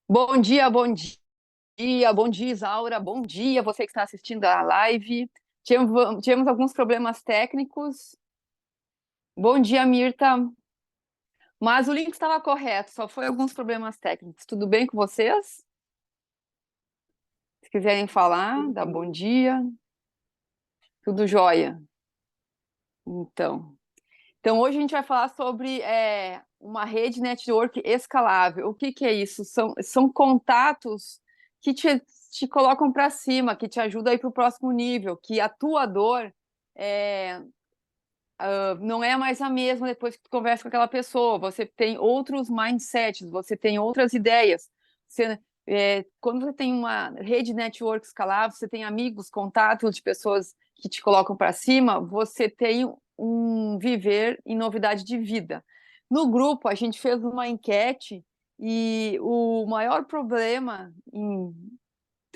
Bom dia, Isaura, bom dia, você que está assistindo a live. Tivemos alguns problemas técnicos. Bom dia, Mirta, mas o link estava correto, só foi alguns problemas técnicos. Tudo bem com vocês? Se quiserem falar, dá bom dia, tudo jóia. Então, então hoje a gente vai falar sobre uma rede network escalável. O que que é isso? São contatos que te colocam para cima, que te ajudam a ir para o próximo nível, que a tua dor é, não é mais a mesma depois que tu conversa com aquela pessoa. Você tem outros mindsets, você tem outras ideias. Quando você tem uma rede network escalável, você tem amigos, contatos de pessoas que te colocam para cima, você tem um viver em novidade de vida. No grupo, a gente fez uma enquete e o maior problema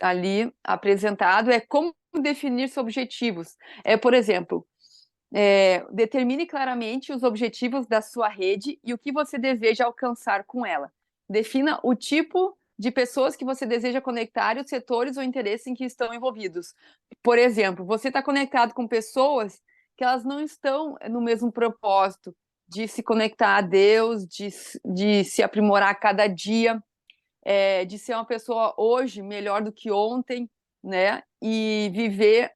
ali apresentado é como definir seus objetivos. Por exemplo, determine claramente os objetivos da sua rede e o que você deseja alcançar com ela. Defina o tipo de pessoas que você deseja conectar e os setores ou interesses em que estão envolvidos. Por exemplo, você está conectado com pessoas que elas não estão no mesmo propósito de se conectar a Deus, de se aprimorar a cada dia, de ser uma pessoa hoje melhor do que ontem, né? E viver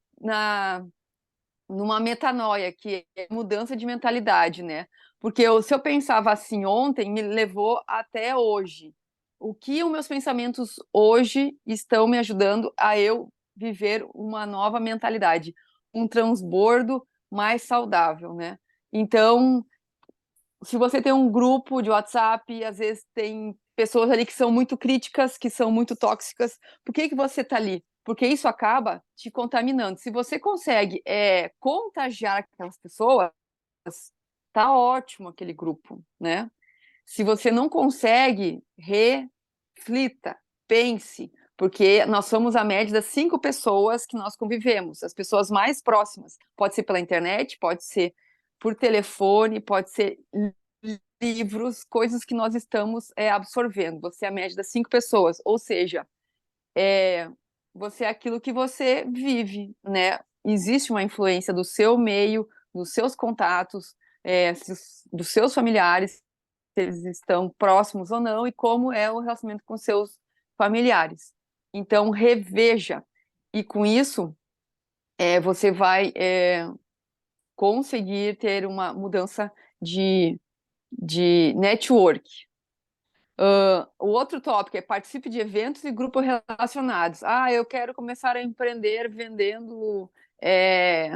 numa metanoia, que é mudança de mentalidade, né? Porque se eu pensava assim ontem, me levou até hoje. O que os meus pensamentos hoje estão me ajudando a eu viver uma nova mentalidade, um transbordo mais saudável, né? Então, se você tem um grupo de WhatsApp, às vezes tem pessoas ali que são muito críticas, que são muito tóxicas, por que que você está ali? Porque isso acaba te contaminando. Se você consegue contagiar aquelas pessoas, tá ótimo aquele grupo, né? Se você não consegue, reflita, pense, porque nós somos a média das 5 pessoas que nós convivemos, as pessoas mais próximas. Pode ser pela internet, pode ser por telefone, pode ser livros, coisas que nós estamos absorvendo. Você é a média das 5 pessoas, ou seja, é, você é aquilo que você vive, né? Existe uma influência do seu meio, dos seus contatos, dos seus familiares, se eles estão próximos ou não, e como é o relacionamento com seus familiares. Então, reveja. E com isso, você vai conseguir ter uma mudança de network. O outro tópico é participe de eventos e grupos relacionados. Ah, eu quero começar a empreender vendendo é,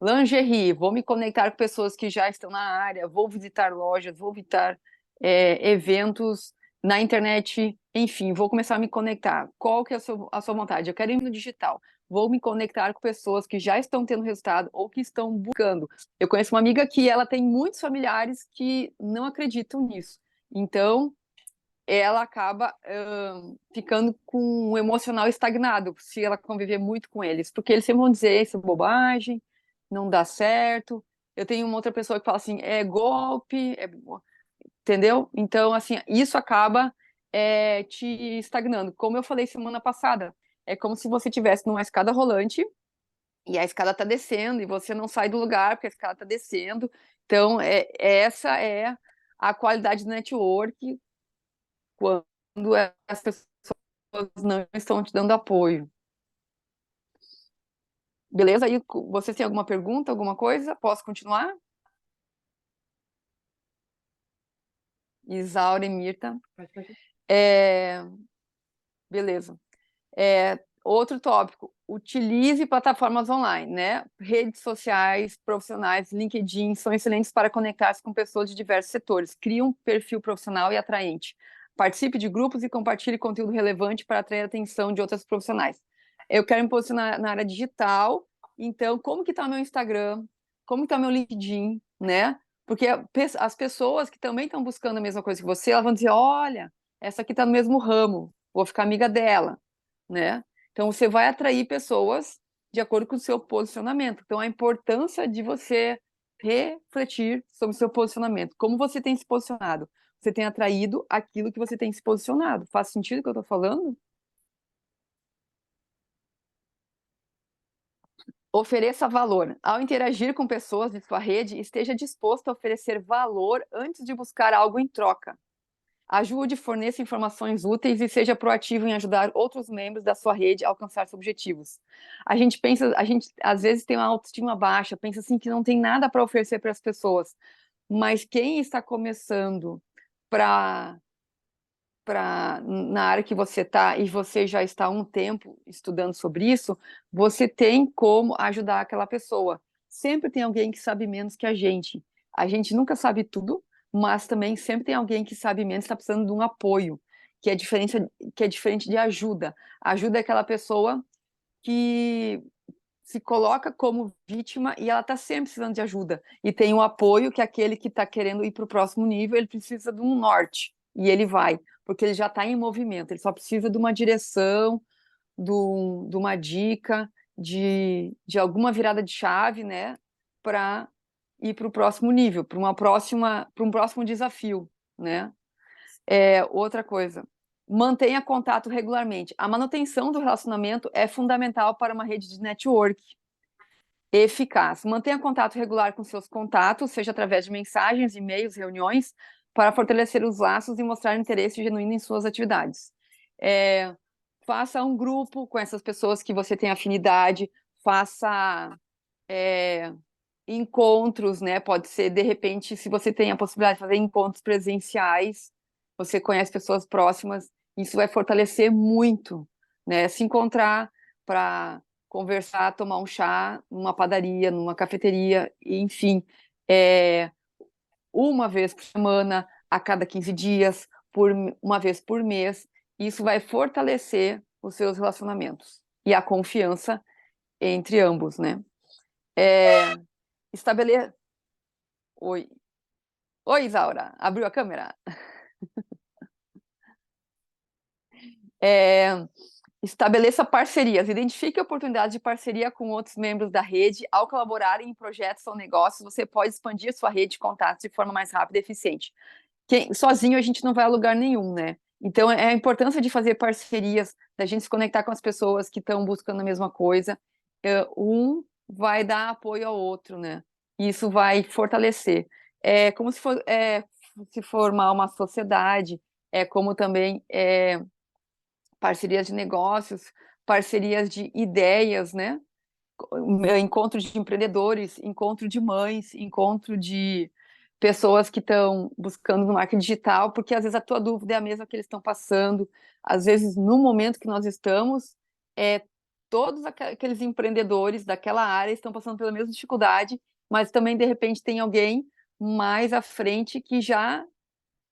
lingerie, vou me conectar com pessoas que já estão na área, vou visitar lojas, vou visitar eventos na internet, enfim, vou começar a me conectar. Qual que é a sua vontade? Eu quero ir no digital. Vou me conectar com pessoas que já estão tendo resultado ou que estão buscando. Eu conheço uma amiga que ela tem muitos familiares que não acreditam nisso. Então, ela acaba ficando com o emocional estagnado se ela conviver muito com eles, porque eles sempre vão dizer isso é bobagem, não dá certo. Eu tenho uma outra pessoa que fala assim, é golpe, entendeu? Então, assim, isso acaba te estagnando. Como eu falei semana passada, é como se você estivesse numa escada rolante e a escada está descendo e você não sai do lugar porque a escada está descendo. Então, essa é a qualidade do network quando as pessoas não estão te dando apoio. Beleza? Aí você tem alguma pergunta, alguma coisa? Posso continuar? Isaura e Mirta. É, beleza. Outro tópico, utilize plataformas online, né? Redes sociais, profissionais, LinkedIn são excelentes para conectar-se com pessoas de diversos setores. Crie um perfil profissional e atraente. Participe de grupos e compartilhe conteúdo relevante para atrair a atenção de outros profissionais. Eu quero me posicionar na área digital, então como que está meu Instagram? Como que está meu LinkedIn, né? Porque as pessoas que também estão buscando a mesma coisa que você, elas vão dizer, olha, essa aqui está no mesmo ramo, vou ficar amiga dela, né? Então, você vai atrair pessoas de acordo com o seu posicionamento. Então, a importância de você refletir sobre o seu posicionamento. Como você tem se posicionado? você tem atraído aquilo que você tem se posicionado. Faz sentido o que eu estou falando? Ofereça valor. Ao interagir com pessoas de sua rede, esteja disposto a oferecer valor antes de buscar algo em troca. Ajude, forneça informações úteis e seja proativo em ajudar outros membros da sua rede a alcançar seus objetivos. A gente às vezes tem uma autoestima baixa, pensa assim que não tem nada para oferecer para as pessoas, mas quem está começando para na área que você está e você já está há um tempo estudando sobre isso, você tem como ajudar aquela pessoa. Sempre tem alguém que sabe menos que a gente. A gente nunca sabe tudo, mas também sempre tem alguém que sabe menos, está precisando de um apoio, que é diferente de ajuda. Ajuda é aquela pessoa que se coloca como vítima e ela está sempre precisando de ajuda. E tem um apoio que é aquele que está querendo ir para o próximo nível, ele precisa de um norte, e ele vai, porque ele já está em movimento, ele só precisa de uma direção, de uma dica, de alguma virada de chave, né, para ir para o próximo nível, para um próximo desafio, né? Outra coisa, mantenha contato regularmente. A manutenção do relacionamento é fundamental para uma rede de network eficaz. Mantenha contato regular com seus contatos, seja através de mensagens, e-mails, reuniões, para fortalecer os laços e mostrar interesse genuíno em suas atividades. Faça um grupo com essas pessoas que você tem afinidade, faça encontros, né? Pode ser, de repente, se você tem a possibilidade de fazer encontros presenciais, você conhece pessoas próximas, isso vai fortalecer muito, né? Se encontrar para conversar, tomar um chá numa padaria, numa cafeteria, enfim, uma vez por semana, a cada 15 dias, uma vez por mês, isso vai fortalecer os seus relacionamentos e a confiança entre ambos, né? Estabelecer. Oi. Oi, Isaura. Abriu a câmera? É, Estabeleça parcerias. Identifique oportunidades de parceria com outros membros da rede. Ao colaborarem em projetos ou negócios, você pode expandir sua rede de contatos de forma mais rápida e eficiente. Sozinho a gente não vai a lugar nenhum, né? Então, é a importância de fazer parcerias, da gente se conectar com as pessoas que estão buscando a mesma coisa. Um vai dar apoio ao outro, né? E isso vai fortalecer. É como se formar uma sociedade, é como também parcerias de negócios, parcerias de ideias, né? Encontro de empreendedores, encontro de mães, encontro de pessoas que estão buscando no marketing digital, porque às vezes a tua dúvida é a mesma que eles estão passando, às vezes no momento que nós estamos, todos aqueles empreendedores daquela área estão passando pela mesma dificuldade, mas também de repente tem alguém mais à frente que já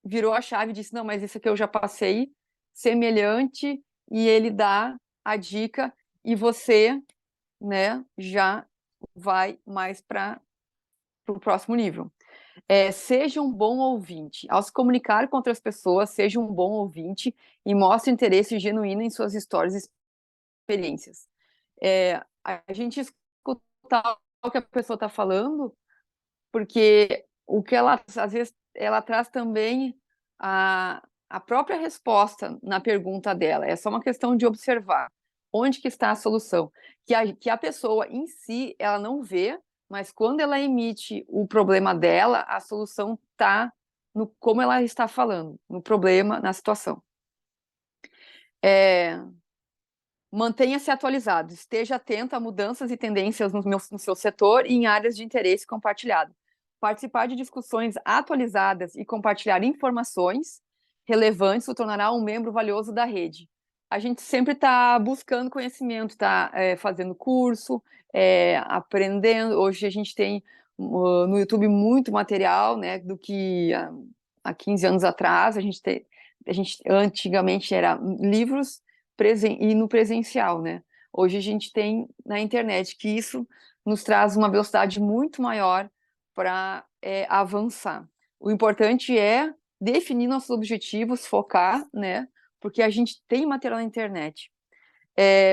virou a chave e disse, não, mas isso aqui eu já passei, semelhante, e ele dá a dica, e você, né, já vai mais para o próximo nível. Seja um bom ouvinte. Ao se comunicar com outras pessoas, seja um bom ouvinte e mostre interesse genuíno em suas histórias e experiências. A gente escutar o que a pessoa está falando, porque o que ela, às vezes, ela traz também a própria resposta na pergunta dela. É só uma questão de observar onde que está a solução. Que a pessoa em si, ela não vê, mas quando ela emite o problema dela, a solução está no como ela está falando, no problema, na situação. Mantenha-se atualizado, esteja atento a mudanças e tendências no seu setor e em áreas de interesse compartilhado. Participar de discussões atualizadas e compartilhar informações relevantes o tornará um membro valioso da rede. A gente sempre está buscando conhecimento, está fazendo curso, aprendendo. Hoje a gente tem no YouTube muito material, né, do que há 15 anos atrás. A gente antigamente era livros e no presencial, né? Hoje a gente tem na internet, que isso nos traz uma velocidade muito maior para avançar. O importante é definir nossos objetivos, focar, né? Porque a gente tem material na internet.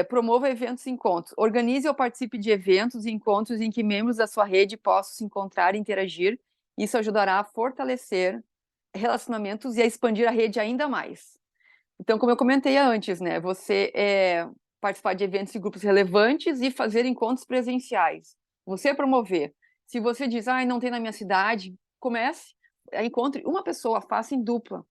Promova eventos e encontros. Organize ou participe de eventos e encontros em que membros da sua rede possam se encontrar e interagir. Isso ajudará a fortalecer relacionamentos e a expandir a rede ainda mais. Então, como eu comentei antes, né, você participar de eventos e grupos relevantes e fazer encontros presenciais. Você promover. Se você diz, não tem na minha cidade, comece, encontre uma pessoa, faça em dupla.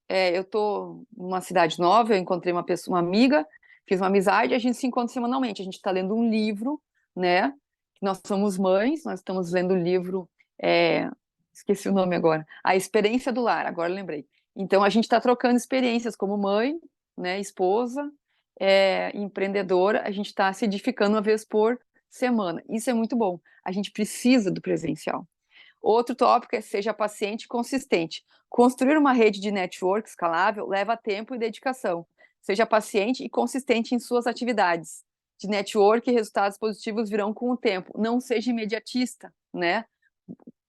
Eu estou numa cidade nova, eu encontrei uma pessoa, uma amiga, fiz uma amizade, a gente se encontra semanalmente. A gente está lendo um livro, né? Nós somos mães, nós estamos lendo o livro, esqueci o nome agora, A Experiência do Lar, agora lembrei. Então a gente está trocando experiências como mãe, né, esposa, empreendedora, a gente está se edificando uma vez por semana. Isso é muito bom. A gente precisa do presencial. Outro tópico é seja paciente e consistente. Construir uma rede de network escalável leva tempo e dedicação. Seja paciente e consistente em suas atividades. De network, resultados positivos virão com o tempo. Não seja imediatista, né?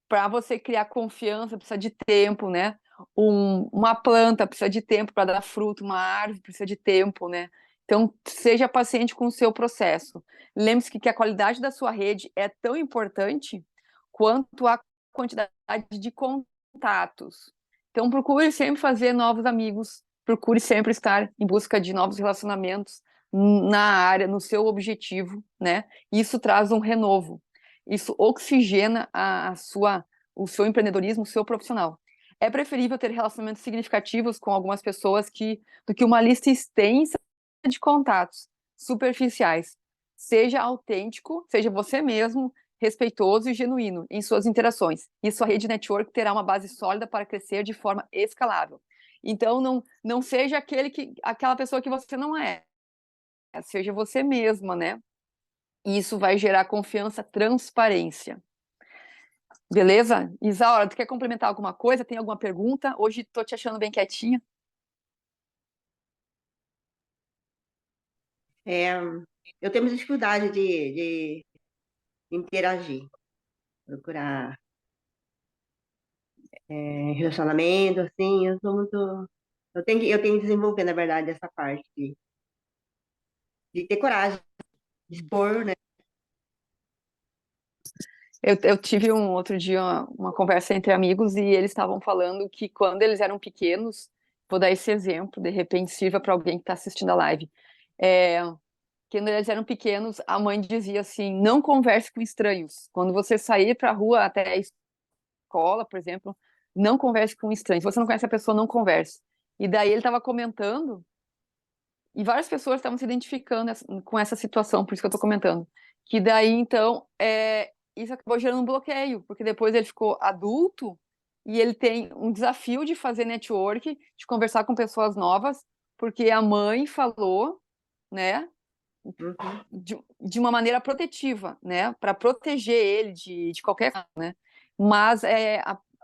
Para você criar confiança, precisa de tempo, né? Uma planta precisa de tempo para dar fruto, uma árvore precisa de tempo, né? Então, seja paciente com o seu processo. Lembre-se que a qualidade da sua rede é tão importante quanto a quantidade de contatos. Então, procure sempre fazer novos amigos, procure sempre estar em busca de novos relacionamentos na área, no seu objetivo, né? Isso traz um renovo. Isso oxigena o seu empreendedorismo, o seu profissional. É preferível ter relacionamentos significativos com algumas pessoas do que uma lista extensa de contatos superficiais. Seja autêntico, seja você mesmo, respeitoso e genuíno em suas interações. E sua rede network terá uma base sólida para crescer de forma escalável. Então, não seja aquela pessoa que você não é. Seja você mesma, né? E isso vai gerar confiança, transparência. Beleza? Isaura, tu quer complementar alguma coisa? Tem alguma pergunta? Hoje estou te achando bem quietinha. É, eu tenho muita dificuldade de interagir, procurar relacionamento, assim, eu sou muito. Eu tenho que desenvolver, na verdade, essa parte de ter coragem, de expor, né? Eu tive outro dia uma conversa entre amigos e eles estavam falando que quando eles eram pequenos, vou dar esse exemplo, de repente sirva para alguém que está assistindo a live. É, quando eles eram pequenos, a mãe dizia assim: não converse com estranhos. Quando você sair para a rua até a escola, por exemplo, não converse com estranhos. Se você não conhece a pessoa, não converse. E daí ele estava comentando. E várias pessoas estavam se identificando com essa situação, por isso que eu estou comentando. Que daí, então, isso acabou gerando um bloqueio, porque depois ele ficou adulto e ele tem um desafio de fazer network, de conversar com pessoas novas, porque a mãe falou, né, Uhum. de uma maneira protetiva, né, para proteger ele de qualquer coisa, né. Mas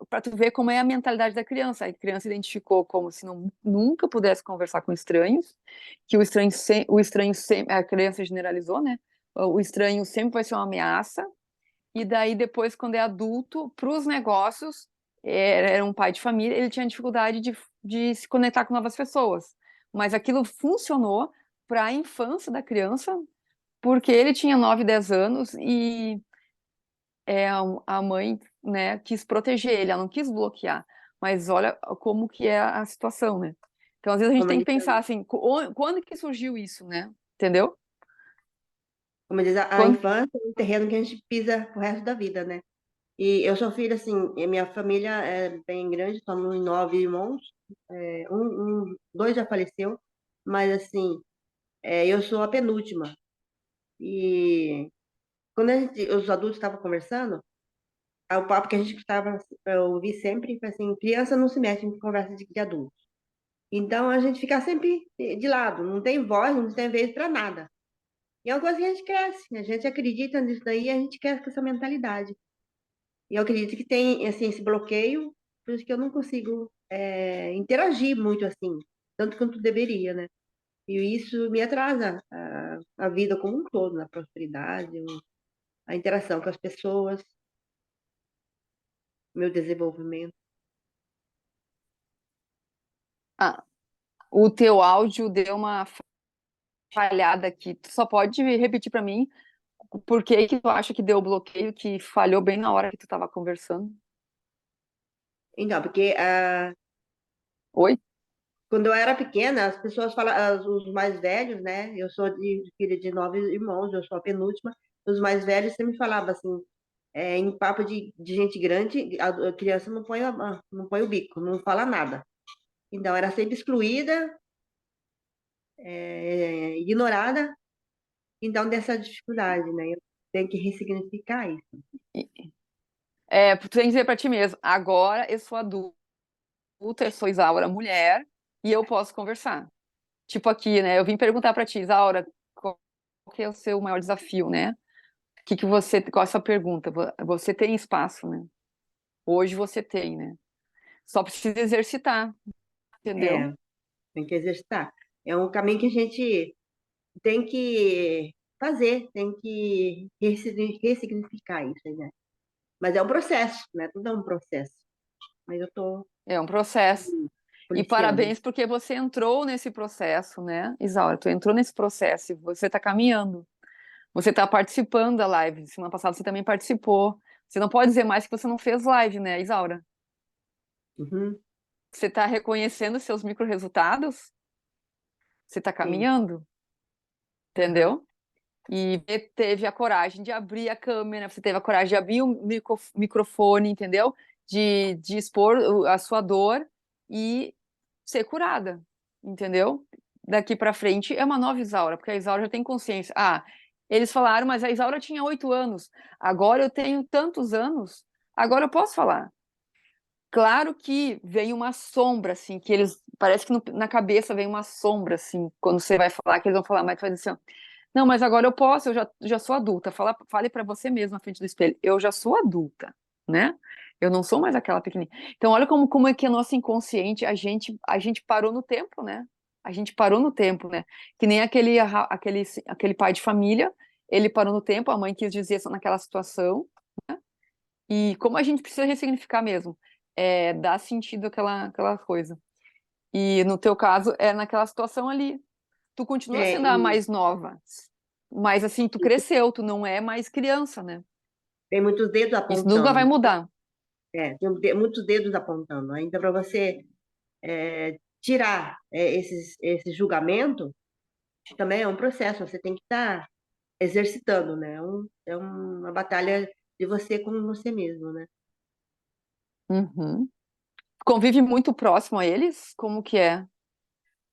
para tu ver como é a mentalidade da criança. A criança identificou como se nunca pudesse conversar com estranhos, que o estranho sempre, a criança generalizou, né? O estranho sempre vai ser uma ameaça. E daí depois, quando é adulto, para os negócios, era um pai de família, ele tinha dificuldade de se conectar com novas pessoas. Mas aquilo funcionou para a infância da criança, porque ele tinha 9, 10 anos e a mãe, né, quis proteger ele, ela não quis bloquear. Mas olha como que é a situação, né? Então, às vezes a gente Como tem que diz, pensar assim, quando que surgiu isso, né? Entendeu? como diz a Quando... infância é um terreno que a gente pisa pro resto da vida, né? E eu sou filha, assim, e minha família é bem grande, somos 9 irmãos, dois já faleceu, mas assim, eu sou a penúltima. E quando os adultos estavam conversando, o papo que a gente estava, eu ouvi sempre, foi assim, criança não se mete em conversa de adulto. Então a gente fica sempre de lado, não tem voz, não tem vez para nada. E é uma coisa que a gente cresce, a gente acredita nisso daí, a gente cresce com essa mentalidade. E eu acredito que tem assim, esse bloqueio, por isso que eu não consigo interagir muito assim, tanto quanto deveria, né? E isso me atrasa a vida como um todo, na prosperidade, a interação com as pessoas, meu desenvolvimento. Ah, o teu áudio deu uma falhada aqui. Tu só pode repetir para mim por que tu acha que deu bloqueio, que falhou bem na hora que tu estava conversando? Então, porque Oi? quando eu era pequena, as pessoas falavam, os mais velhos, né? Eu sou filha de 9 irmãos, eu sou a penúltima. Os mais velhos sempre falavam assim, em papo de gente grande, a criança não põe o bico, não fala nada. Então, era sempre excluída, ignorada. Então, dessa dificuldade, né? Eu tenho que ressignificar isso. Tu tem que dizer pra ti mesmo, agora eu sou adulta, eu sou Isaura mulher, e eu posso conversar. Tipo aqui, né? Eu vim perguntar pra ti, Isaura, qual que é o seu maior desafio, né? Qual é a sua pergunta? Você tem espaço, né? Hoje você tem, né? Só precisa exercitar, entendeu? É, tem que exercitar. É um caminho que a gente tem que fazer, tem que ressignificar isso, né? Mas é um processo, né? Tudo é um processo. Mas eu estou É um processo. E policiando. parabéns porque você entrou nesse processo, né, Isaura? Tu entrou nesse processo e você está caminhando. Você está participando da live. Semana passada você também participou. Você não pode dizer mais que você não fez live, né, Isaura? Uhum, Você está reconhecendo seus micro-resultados? Você está sim. caminhando, Aham. entendeu? E você teve a coragem de abrir a câmera, você teve a coragem de abrir o microfone, entendeu? De expor a sua dor e ser curada, entendeu? Daqui para frente é uma nova Isaura, porque a Isaura já tem consciência. Ah, eles falaram, mas a Isaura tinha 8 anos, agora eu tenho tantos anos, agora eu posso falar. Claro que vem uma sombra, assim, que eles. Parece que na cabeça vem uma sombra, assim, quando você vai falar, que eles vão falar, mas tu vai dizer assim, ó, não, mas agora eu posso, eu já sou adulta. Fale para você mesmo na frente do espelho, eu já sou adulta, né? Eu não sou mais aquela pequenininha. Então, olha como é que é nosso inconsciente, a gente parou no tempo, né? A gente parou no tempo, né? Que nem aquele pai de família, ele parou no tempo, a mãe quis dizer naquela situação, e como a gente precisa ressignificar mesmo, dar sentido àquela coisa. E no teu caso, é naquela situação ali. Tu continua É, sendo a mais nova, mas assim, tu e cresceu, tu não é mais criança, né? tem muitos dedos Isso nunca vai apontando. mudar. Tem muitos dedos apontando. Ainda para você tirar esse julgamento, também é um processo. Você tem que estar exercitando, né? É uma batalha de você com você mesmo, né? Uhum. Convive muito próximo a eles? Como que é?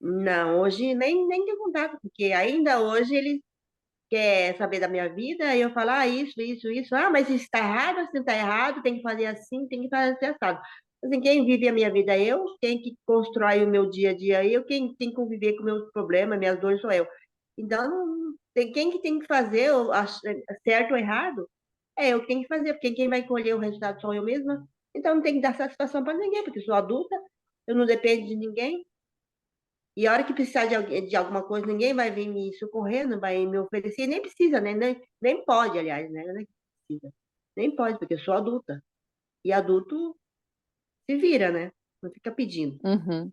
Não, hoje nem tem contato, porque ainda hoje ele quer saber da minha vida, e eu falo, isso, isso, isso. Ah, mas isso está errado, assim está errado, tem que fazer assim, tem que fazer assim, assado. Assim, quem vive a minha vida é eu, quem que constrói o meu dia a dia é eu, quem tem que conviver com meus problemas, minhas dores sou eu. Então, tem quem que tem que fazer, certo ou errado, é eu que tenho que fazer, porque quem vai colher o resultado sou eu mesma. Então, não tem que dar satisfação para ninguém, porque sou adulta, eu não dependo de ninguém. E a hora que precisar de alguma coisa, ninguém vai vir me socorrer, não vai me oferecer, nem precisa, né? Nem pode, aliás, né? Nem precisa. Nem pode, porque eu sou adulta. E adulto se vira, né? Não fica pedindo. Uhum. Então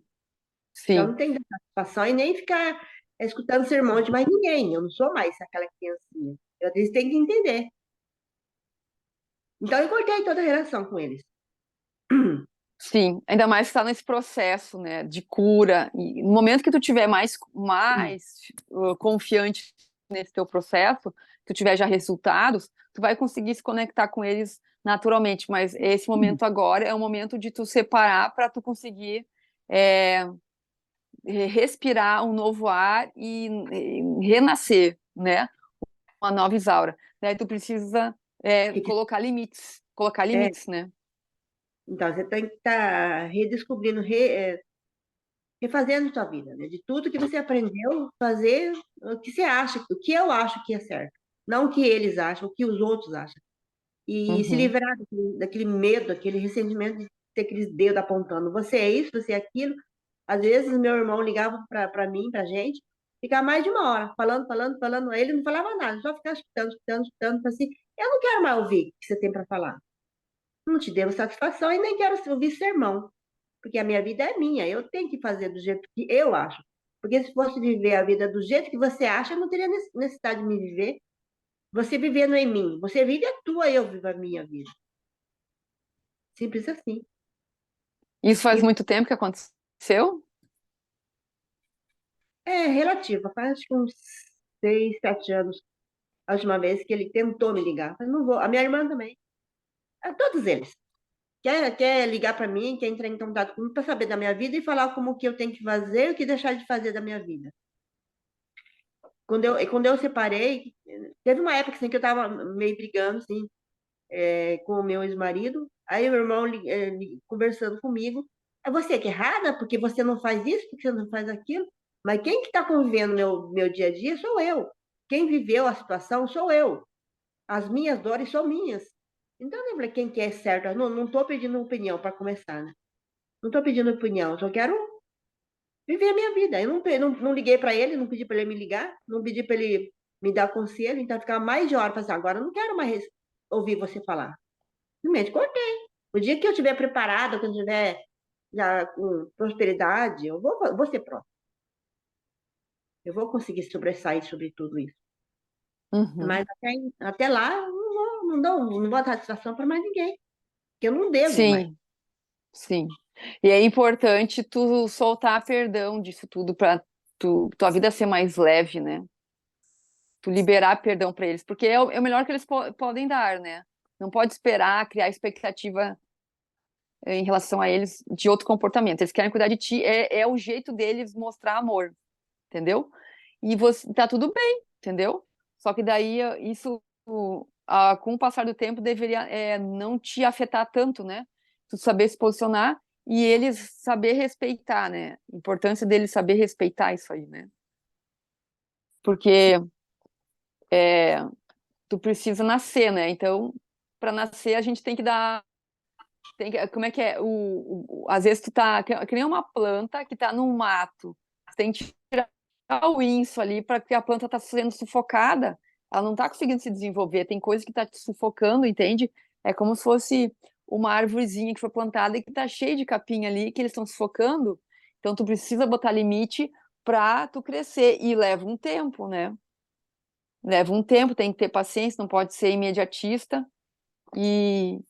Sim. não tem que dar satisfação e nem ficar escutando sermão de mais ninguém. Eu não sou mais aquela criancinha. Eles têm que entender. Então eu cortei toda a relação com eles. Sim, ainda mais que está nesse processo, né, de cura. E no momento que tu tiver mais confiante nesse teu processo, tu tiver já resultados, tu vai conseguir se conectar com eles naturalmente. Mas esse momento agora é o momento de tu separar para tu conseguir é, respirar um novo ar e renascer, né, uma nova Isaura. Daí tu precisa colocar É, limites, né? então você tem que estar redescobrindo, refazendo sua vida, né? De tudo que você aprendeu, fazer o que você acha, o que eu acho que é certo. Não o que eles acham, o que os outros acham. E se Uhum, livrar daquele medo, aquele ressentimento de ter aqueles dedos apontando. Você é isso, você é aquilo. Às vezes, meu irmão ligava para mim, para gente, ficava mais de uma hora, falando, falando, falando. Aí ele não falava nada, só ficava escutando, escutando, escutando. Falei assim, eu não quero mais ouvir o que você tem para falar. Não te devo satisfação e nem quero ouvir sermão, porque a minha vida é minha, eu tenho que fazer do jeito que eu acho. Porque se fosse viver a vida do jeito que você acha, eu não teria necessidade de me viver. Você vivendo em mim, você vive a tua, eu vivo a minha vida. Simples assim. Isso faz E muito tempo que aconteceu? é relativo, faz acho que uns 6, 7 anos, a última vez que ele tentou me ligar. Mas não vou. A minha irmã também. Todos eles. Quer ligar para mim, quer entrar em contato comigo para saber da minha vida e falar como que eu tenho que fazer e o que deixar de fazer da minha vida. Quando eu separei, teve uma época assim, que eu tava meio brigando assim, com o meu ex-marido. Aí o meu irmão conversando comigo. É você que é errada, porque você não faz isso, porque você não faz aquilo. Mas quem que está convivendo meu dia a dia sou eu. Quem viveu a situação sou eu. As minhas dores são minhas. Então, lembra quem que é certo? Eu não estou pedindo opinião para começar, né? Não estou pedindo opinião, eu só quero viver a minha vida. Eu não liguei para ele, não pedi para ele me ligar, não pedi para ele me dar conselho, então ficava mais de hora para assim, agora eu não quero mais ouvir você falar. Simplesmente cortei. O dia que eu estiver preparada, quando eu estiver já com prosperidade, eu vou ser próxima. Eu vou conseguir sobressair sobre tudo isso. Uhum. Mas até lá, eu não vou dar satisfação para mais ninguém, porque eu não devo mais. Sim, sim. E é importante tu soltar perdão disso tudo para tua vida ser mais leve, né? Tu liberar perdão para eles, porque é o melhor que eles podem dar, né? Não pode esperar criar expectativa em relação a eles de outro comportamento. Eles querem cuidar de ti, é o jeito deles mostrar amor, entendeu? E você tá tudo bem, entendeu? Só que daí isso, com o passar do tempo, deveria não te afetar tanto, né? Tu saber se posicionar e eles saber respeitar, né? A importância deles saber respeitar isso aí, né? Porque tu precisa nascer, né? Então, para nascer, a gente tem que dar. Como é que é? Às vezes tu tá. Que nem uma planta que tá no mato. Tu tem que tirar o inso ali para que a planta tá sendo sufocada. Ela não tá conseguindo se desenvolver. Tem coisa que tá te sufocando, entende? É como se fosse uma árvorezinha que foi plantada e que tá cheia de capim ali, que eles estão sufocando. Então tu precisa botar limite para tu crescer. E leva um tempo, né? Leva um tempo, tem que ter paciência, não pode ser imediatista. E,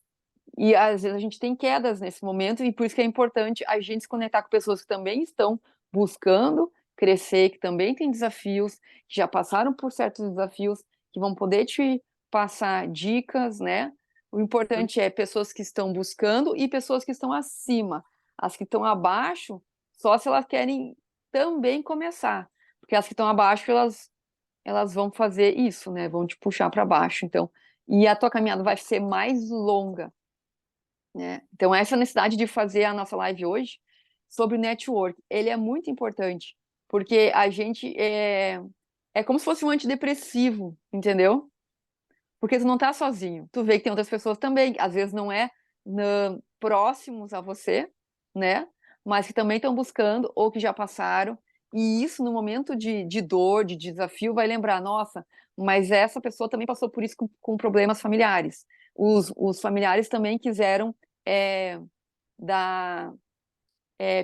e às vezes a gente tem quedas nesse momento, e por isso que é importante a gente se conectar com pessoas que também estão buscando crescer, que também têm desafios, que já passaram por certos desafios, que vão poder te passar dicas, né? O importante é pessoas que estão buscando e pessoas que estão acima. As que estão abaixo, só se elas querem também começar. Porque as que estão abaixo, elas vão fazer isso, né? Vão te puxar para baixo. Então, e a tua caminhada vai ser mais longa, né? Então, essa necessidade de fazer a nossa live hoje sobre network, ele é muito importante, porque a gente é como se fosse um antidepressivo, entendeu? Porque tu não tá sozinho. Tu vê que tem outras pessoas também, às vezes não próximos a você, né? Mas que também estão buscando ou que já passaram. E isso, no momento de dor, de desafio, vai lembrar: nossa, mas essa pessoa também passou por isso com problemas familiares. Os familiares também quiseram é, dar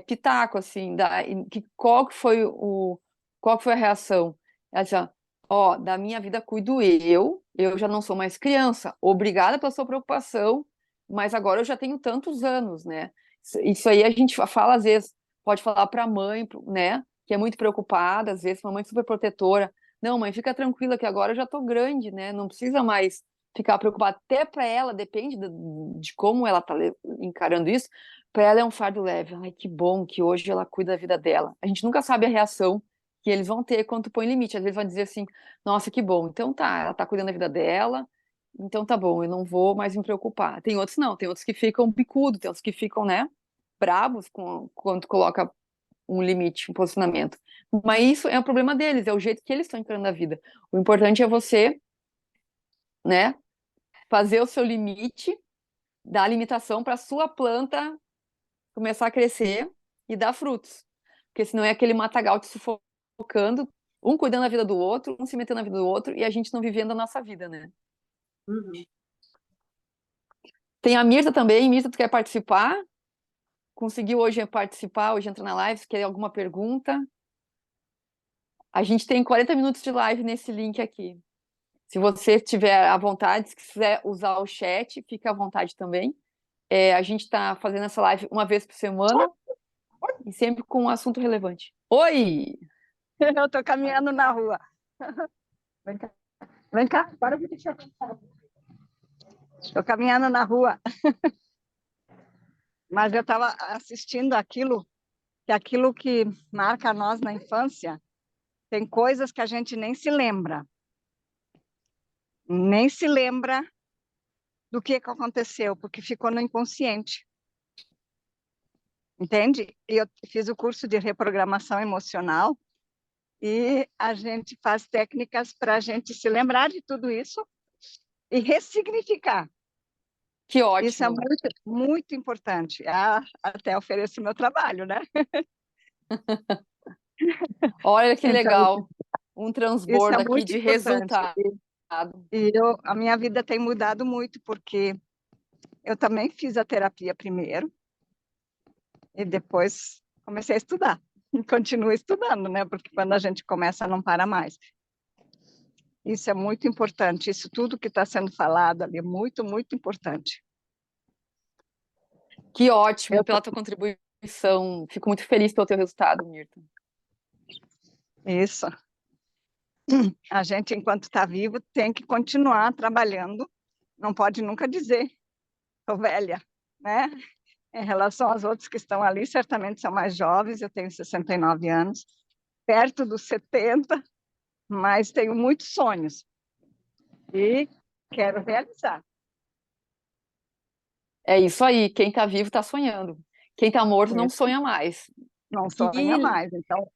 pitaco, assim, qual que foi a reação? Ela disse, ó, da minha vida cuido eu já não sou mais criança, obrigada pela sua preocupação, mas agora eu já tenho tantos anos, né? Isso aí a gente fala, às vezes, pode falar para a mãe, né, que é muito preocupada, às vezes, uma mãe super protetora, não, mãe, fica tranquila que agora eu já tô grande, né, não precisa mais ficar preocupada, até para ela, depende de como ela tá encarando isso, para ela é um fardo leve. Ai, que bom que hoje ela cuida da vida dela. A gente nunca sabe a reação que eles vão ter quando tu põe limite. Às vezes vão dizer assim: nossa, que bom. Então tá, ela tá cuidando da vida dela. Então tá bom, eu não vou mais me preocupar. Tem outros não, tem outros que ficam bicudo, tem outros que ficam, né, bravos quando tu coloca um limite, um posicionamento. Mas isso é o problema deles, é o jeito que eles estão encarando a vida. O importante é você, né, fazer o seu limite, dar a limitação para sua planta começar a crescer e dar frutos. Porque senão é aquele matagal te sufocando, um cuidando da vida do outro, um se metendo na vida do outro e a gente não vivendo a nossa vida, né? Uhum. Tem a Mirta também. Mirta, tu quer participar? Conseguiu hoje participar, hoje entrar na live? Se quer alguma pergunta? A gente tem 40 minutos de live nesse link aqui. Se você tiver à vontade, se quiser usar o chat, fica à vontade também. A gente está fazendo essa live uma vez por semana e sempre com um assunto relevante. Oi! Eu estou caminhando na rua. Vem cá, para me deixar. Estou caminhando na rua. Mas eu estava assistindo aquilo que marca nós na infância, tem coisas que a gente nem se lembra. Nem se lembra do que aconteceu, porque ficou no inconsciente. Entende? E eu fiz o curso de reprogramação emocional e a gente faz técnicas para a gente se lembrar de tudo isso e ressignificar. Que ótimo! Isso é muito, muito importante. Até ofereço meu trabalho, né? Olha que Então, legal! Um isso transbordo é aqui muito de importante. resultado. E a minha vida tem mudado muito, porque eu também fiz a terapia primeiro e depois comecei a estudar. E continuo estudando, né? Porque quando a gente começa, não para mais. Isso é muito importante. Isso tudo que está sendo falado ali é muito, muito importante. Que ótimo Eu, pela tua contribuição. Fico muito feliz pelo teu resultado, Mirta. isso. A gente, enquanto está vivo, tem que continuar trabalhando. Não pode nunca dizer, estou velha, né? Em relação aos outros que estão ali, certamente são mais jovens. Eu tenho 69 anos, perto dos 70, mas tenho muitos sonhos e quero realizar. É isso aí. Quem está vivo está sonhando. Quem está morto não sonha mais. Não Que sonha mais. Então,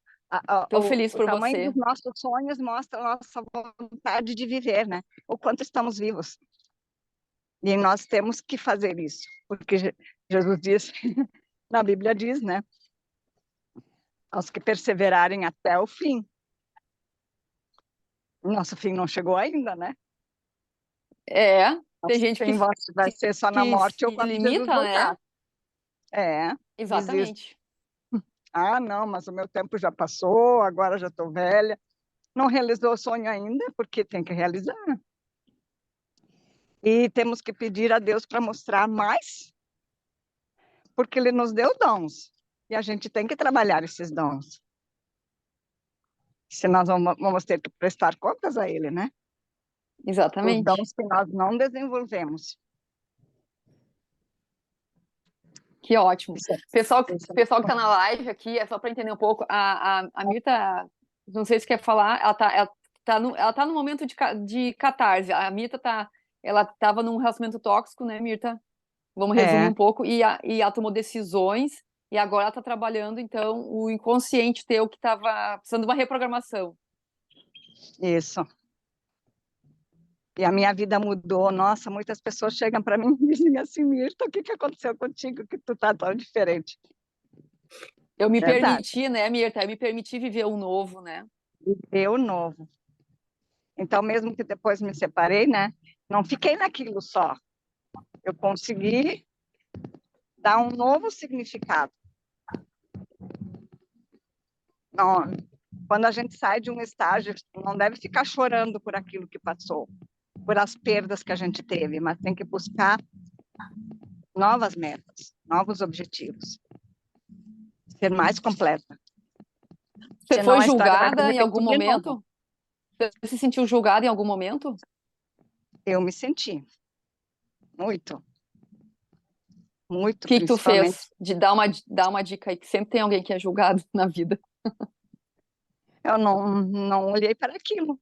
estou feliz o por tamanho você. dos nossos sonhos mostra a nossa vontade de viver, né? O quanto estamos vivos. E nós temos que fazer isso, porque Jesus diz, na Bíblia diz, né? Aos que perseverarem até o fim. Nosso fim não chegou ainda, né? Tem gente Fim vai ser só na que morte ou se quando Jesus limita, né? voltar. Desiste. Exatamente. Ah, não, mas o meu tempo já passou, agora já estou velha. Não realizou o sonho ainda, porque tem que realizar. E temos que pedir a Deus para mostrar mais, porque Ele nos deu dons. E a gente tem que trabalhar esses dons. Se nós vamos ter que prestar contas a Ele, né? Os Exatamente. dons que nós não desenvolvemos. Que ótimo. Pessoal que Isso está na live aqui, é só para entender um pouco, a Mirta, não sei se quer falar, ela tá no momento de catarse. A Mirta ela estava num relacionamento tóxico, né, Mirta? Vamos resumir é, um pouco, e ela tomou decisões, e agora ela está trabalhando, então, o inconsciente teu que estava precisando de uma reprogramação. isso. E a minha vida mudou. Nossa, muitas pessoas chegam para mim e dizem assim, Mirta, o que aconteceu contigo que tu tá tão diferente? Eu me Verdade. permiti, né, Mirta? Eu me permiti viver o novo, né? Eu novo. Então, mesmo que depois me separei, né? Não fiquei naquilo só. Eu consegui dar um novo significado. Não, quando a gente sai de um estágio, não deve ficar chorando por aquilo que passou, por as perdas que a gente teve, mas tem que buscar novas metas, novos objetivos, ser mais completa. Você Senão foi a história vai se julgada em algum repetir de novo. momento? Você se sentiu julgada em algum momento? Eu me senti muito, O muito, que tu principalmente. fez? De dar uma dica aí, que sempre tem alguém que é julgado na vida. Eu não olhei para aquilo.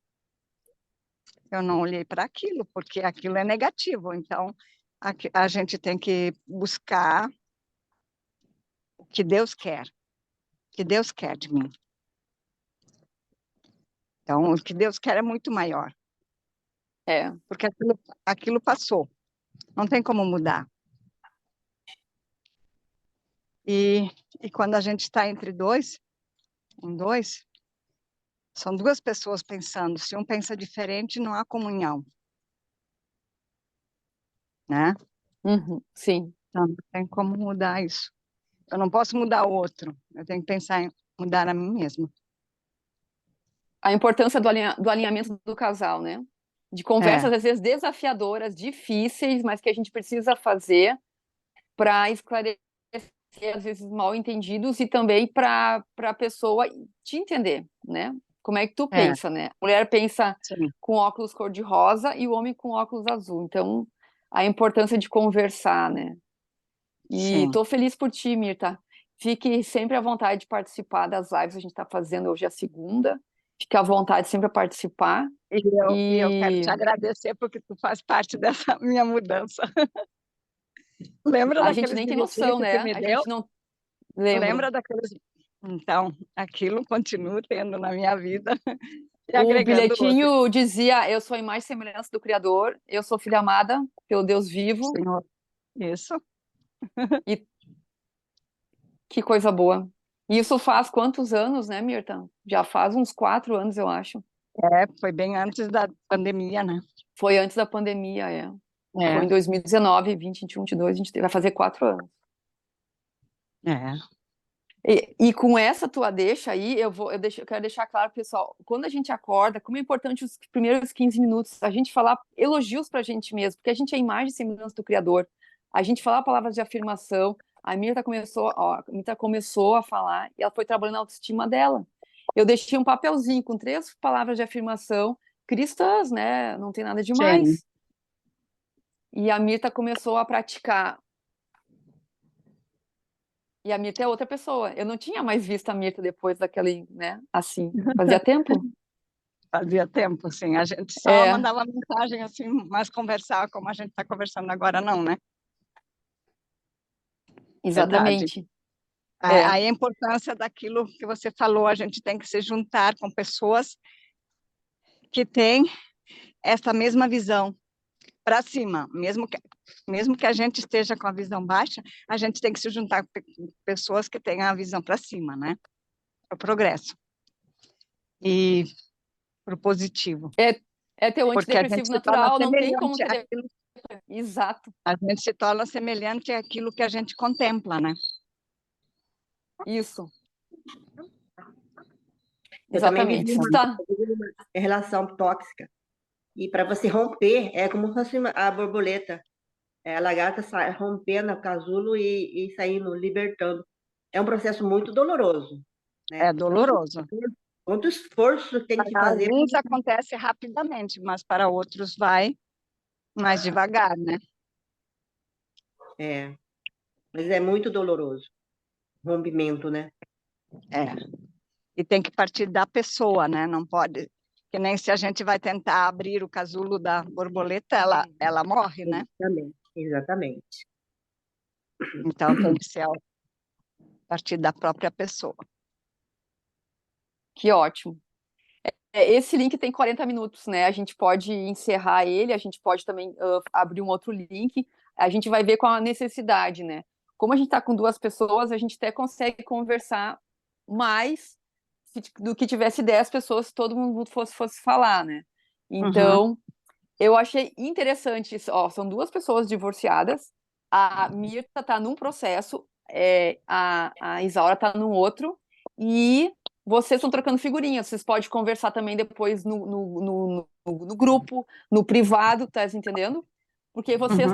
Eu não olhei para aquilo, porque aquilo é negativo. Então, a gente tem que buscar o que Deus quer, o que Deus quer de mim. Então, o que Deus quer é muito maior, É, porque aquilo passou, não tem como mudar. E quando a gente está entre em dois, são duas pessoas pensando. Se um pensa diferente, não há comunhão, né? sim. Então, não tem como mudar isso. Eu não posso mudar o outro, eu tenho que pensar em mudar a mim mesma. A importância do alinhamento do casal, né? De É, conversas, às vezes, desafiadoras, difíceis, mas que a gente precisa fazer para esclarecer, às vezes, mal entendidos e também para a pessoa te entender, né? Como é que tu É, pensa, né? A mulher pensa sim, com óculos cor-de-rosa e o homem com óculos azul. Então, a importância de conversar, né? E sim. estou feliz por ti, Mirta. Fique sempre à vontade de participar das lives. A gente está fazendo hoje a segunda. Fique à vontade sempre a participar. E eu quero te E agradecer porque tu faz parte dessa minha mudança. Lembra a gente daqueles nem tem bilhetinhos noção, que tu né? me A deu? gente não lembro. Lembra daqueles... Então, aquilo continuo tendo na minha vida e O agregando hoje. bilhetinho dizia: Eu sou a imagem e semelhança do Criador, eu sou filha amada pelo Deus vivo. Senhor, isso. E que coisa boa. Isso faz quantos anos, né, Mirta? Já faz uns 4 anos, eu acho. Foi bem antes da pandemia, né? Foi antes da pandemia, é. Foi É, em 2019, 20, 21, 22, 23, vai fazer 4 anos. é. E com essa tua deixa aí, eu quero deixar claro, pessoal, quando a gente acorda, como é importante os primeiros 15 minutos, a gente falar elogios pra gente mesmo, porque a gente é a imagem e semelhança do Criador. A gente falar palavras de afirmação. A Mirta começou a falar e ela foi trabalhando a autoestima dela. Eu deixei um papelzinho com 3 palavras de afirmação cristãs, né? Não tem nada Sim, demais. E a Mirta começou a praticar. E a Mirta é outra pessoa. Eu não tinha mais visto a Mirta depois daquele, né? Assim, fazia tempo. fazia tempo, sim. A gente só É, mandava mensagem assim, mas conversar como a gente está conversando agora, não, né? Verdade. exatamente. É, Aí a importância daquilo que você falou, a gente tem que se juntar com pessoas que têm essa mesma visão para cima, mesmo que a gente esteja com a visão baixa, a gente tem que se juntar com pessoas que tenham a visão para cima, né? Para o progresso e para o positivo, é, é teu porque a gente antidepressivo se torna natural, não tem como semelhante ter. àquilo, Exato, a gente se torna semelhante àquilo que a gente contempla, né? isso, Eu também exatamente. Está. vivi uma relação tóxica. E para você romper, é como se fosse a borboleta. A lagarta rompendo o casulo e saindo, libertando. É um processo muito doloroso, É né? doloroso. Quanto esforço tem que Para fazer. alguns acontece rapidamente, mas para outros vai mais devagar, né? É, mas é muito doloroso, o rompimento, né? É. E tem que partir da pessoa, né? Não pode, que nem se a gente vai tentar abrir o casulo da borboleta, ela morre, né? Exatamente, exatamente. Então tem que ser a partir da própria pessoa. Que ótimo. Esse link tem 40 minutos, né? A gente pode encerrar ele, a gente pode também abrir um outro link. A gente vai ver com a necessidade, né? Como a gente está com 2 pessoas, a gente até consegue conversar mais do que tivesse 10 pessoas se todo mundo fosse falar, né? Uhum, Então, eu achei interessante isso. Ó, são 2 pessoas divorciadas. A Mirta está num processo, a Isaura está num outro, e vocês estão trocando figurinhas. Vocês podem conversar também depois no grupo, no privado, tá entendendo? Porque uhum. vocês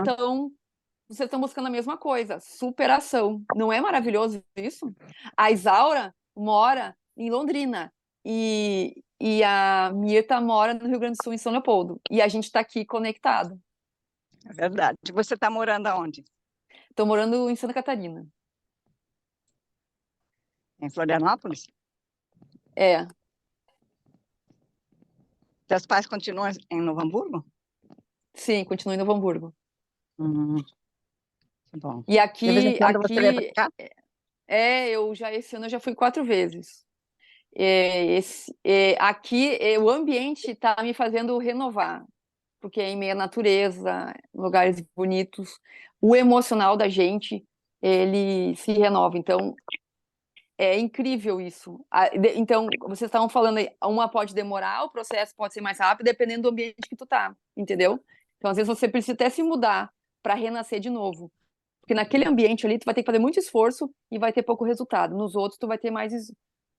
estão buscando a mesma coisa, superação. Não é maravilhoso isso? A Isaura mora em Londrina e a Mirta mora no Rio Grande do Sul, em São Leopoldo. E a gente está aqui conectado. É verdade. Você está morando aonde? Estou morando em Santa Catarina. Em Florianópolis? É, Seus pais continuam em Novo Hamburgo? sim, continuo em Novo Hamburgo. Uhum, que bom. E De vez em aqui, quando você vem para aqui, cá? esse ano eu já fui 4 vezes. Aqui, o ambiente está me fazendo renovar, porque é em meio à natureza, lugares bonitos, o emocional da gente, ele se renova. Então, é incrível isso. Então, vocês estavam falando aí, uma pode demorar, o processo pode ser mais rápido, dependendo do ambiente que tu tá, entendeu? Então, às vezes, você precisa até se mudar para renascer de novo. Porque naquele ambiente ali, tu vai ter que fazer muito esforço e vai ter pouco resultado. Nos outros, tu vai ter mais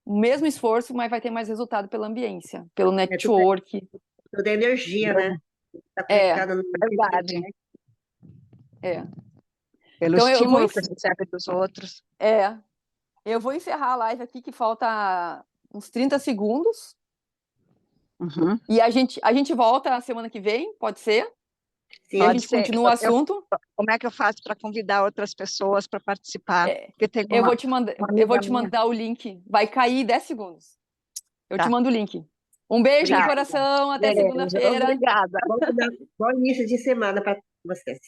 o mesmo esforço, mas vai ter mais resultado pela ambiência, pelo É network. toda energia, né? Está É, conectada no Verdade. é. pelo Então, eu vou, estímulo que recebe dos outros. eu vou encerrar a live aqui, que falta uns 30 segundos. Uhum. E a gente volta na semana que vem, pode ser? Sim, E a Pode gente ser. continua o assunto. Como é que eu faço para convidar outras pessoas para participar? É, Porque tem eu uma, vou te mandar, uma eu vou amiga te minha. mandar o link. Vai cair 10 segundos. Eu te Tá. mando o link. Um beijo no Obrigada. coração, até Beijo. segunda-feira. Obrigada. bom início de semana para vocês.